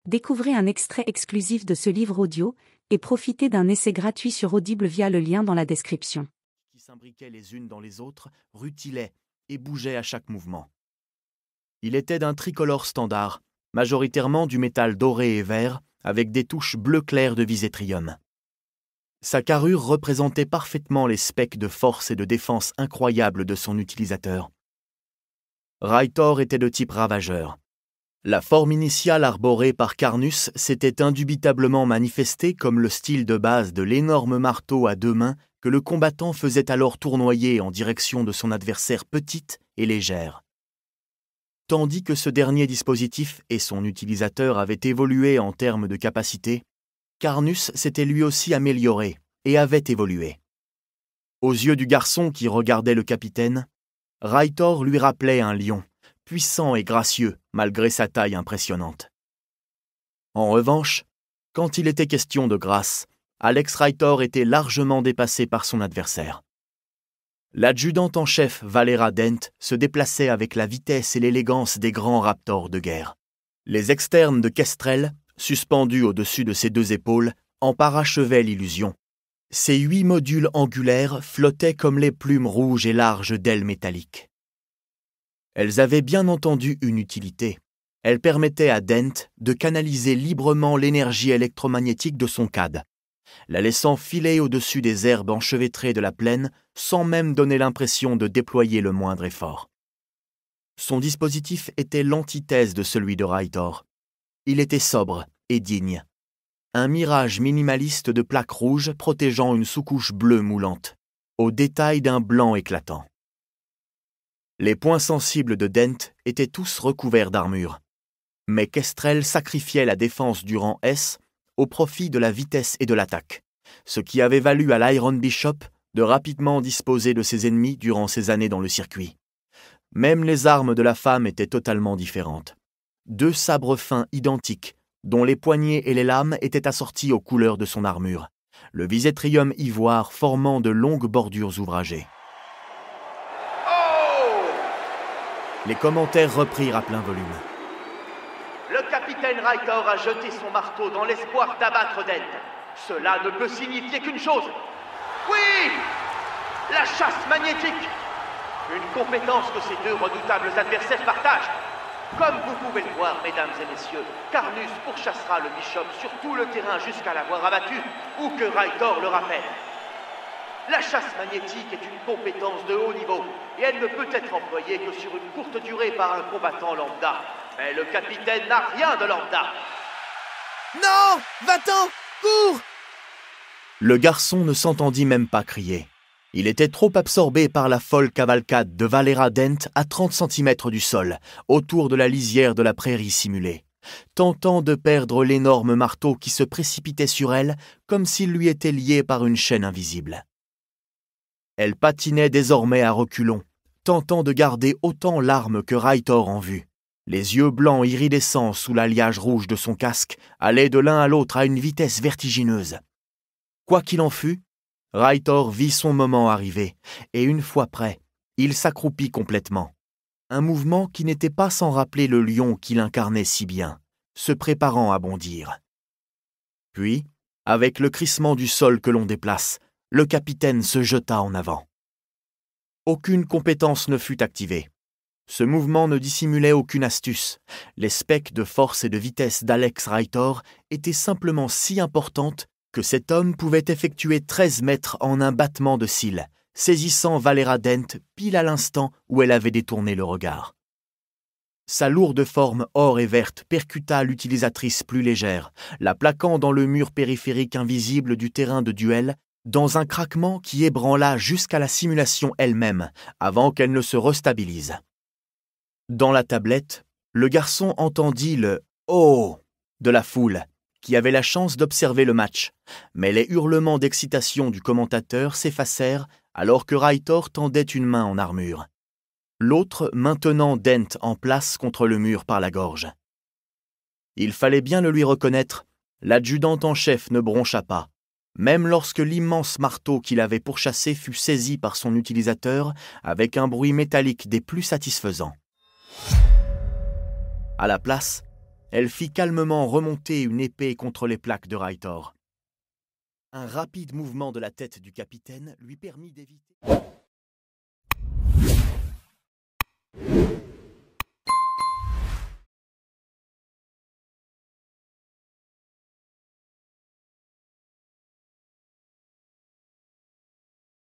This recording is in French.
Découvrez un extrait exclusif de ce livre audio et profitez d'un essai gratuit sur Audible via le lien dans la description. Qui s'imbriquaient les unes dans les autres, rutilaient et bougeaient à chaque mouvement. Il était d'un tricolore standard, majoritairement du métal doré et vert, avec des touches bleu clair de visétrium. Sa carrure représentait parfaitement les specs de force et de défense incroyables de son utilisateur. Raitor était de type ravageur. La forme initiale arborée par Carnus s'était indubitablement manifestée comme le style de base de l'énorme marteau à deux mains que le combattant faisait alors tournoyer en direction de son adversaire petite et légère. Tandis que ce dernier dispositif et son utilisateur avaient évolué en termes de capacité, Carnus s'était lui aussi amélioré et avait évolué. Aux yeux du garçon qui regardait le capitaine, Raitor lui rappelait un lion, puissant et gracieux malgré sa taille impressionnante. En revanche, quand il était question de grâce, Alex Raitor était largement dépassé par son adversaire. L'adjudant en chef Valera Dent se déplaçait avec la vitesse et l'élégance des grands raptors de guerre. Les externes de Kestrel, suspendus au-dessus de ses deux épaules, en parachevaient l'illusion. Ces 8 modules angulaires flottaient comme les plumes rouges et larges d'ailes métalliques. Elles avaient bien entendu une utilité. Elles permettaient à Dent de canaliser librement l'énergie électromagnétique de son CAD, la laissant filer au-dessus des herbes enchevêtrées de la plaine sans même donner l'impression de déployer le moindre effort. Son dispositif était l'antithèse de celui de Raitor. Il était sobre et digne. Un mirage minimaliste de plaques rouges protégeant une sous-couche bleue moulante, au détail d'un blanc éclatant. Les points sensibles de Dent étaient tous recouverts d'armure. Mais Kestrel sacrifiait la défense du rang S au profit de la vitesse et de l'attaque, ce qui avait valu à l'Iron Bishop de rapidement disposer de ses ennemis durant ses années dans le circuit. Même les armes de la femme étaient totalement différentes. 2 sabres fins identiques, dont les poignets et les lames étaient assortis aux couleurs de son armure, le visétrium ivoire formant de longues bordures ouvragées. Les commentaires reprirent à plein volume. Le capitaine Raitor a jeté son marteau dans l'espoir d'abattre Dent. Cela ne peut signifier qu'une chose. Oui! La chasse magnétique! Une compétence que ces deux redoutables adversaires partagent. Comme vous pouvez le voir, mesdames et messieurs, Carnus pourchassera le Bishop sur tout le terrain jusqu'à l'avoir abattu, ou que Raitor le rappelle. La chasse magnétique est une compétence de haut niveau, et elle ne peut être employée que sur une courte durée par un combattant lambda. Mais le capitaine n'a rien de lambda. Non! Va-t'en! Cours! Le garçon ne s'entendit même pas crier. Il était trop absorbé par la folle cavalcade de Valera Dent à 30 cm du sol, autour de la lisière de la prairie simulée, tentant de perdre l'énorme marteau qui se précipitait sur elle comme s'il lui était lié par une chaîne invisible. Elle patinait désormais à reculons, tentant de garder autant l'arme que Raitor en vue. Les yeux blancs iridescents sous l'alliage rouge de son casque allaient de l'un à l'autre à une vitesse vertigineuse. Quoi qu'il en fût, Raitor vit son moment arriver, et une fois prêt, il s'accroupit complètement. Un mouvement qui n'était pas sans rappeler le lion qu'il incarnait si bien, se préparant à bondir. Puis, avec le crissement du sol que l'on déplace, le capitaine se jeta en avant. Aucune compétence ne fut activée. Ce mouvement ne dissimulait aucune astuce. Les specs de force et de vitesse d'Alex Raitor étaient simplement si importantes que cet homme pouvait effectuer 13 mètres en un battement de cils, saisissant Valera Dent pile à l'instant où elle avait détourné le regard. Sa lourde forme or et verte percuta l'utilisatrice plus légère, la plaquant dans le mur périphérique invisible du terrain de duel, dans un craquement qui ébranla jusqu'à la simulation elle-même, avant qu'elle ne se restabilise. Dans la tablette, le garçon entendit le « Oh » de la foule, qui avait la chance d'observer le match, mais les hurlements d'excitation du commentateur s'effacèrent alors que Raitor tendait une main en armure, l'autre maintenant Dent en place contre le mur par la gorge. Il fallait bien le lui reconnaître, l'adjudant en chef ne broncha pas, même lorsque l'immense marteau qu'il avait pourchassé fut saisi par son utilisateur avec un bruit métallique des plus satisfaisants. À la place, Elle fit calmement remonter une épée contre les plaques de Raitor. Un rapide mouvement de la tête du capitaine lui permit d'éviter...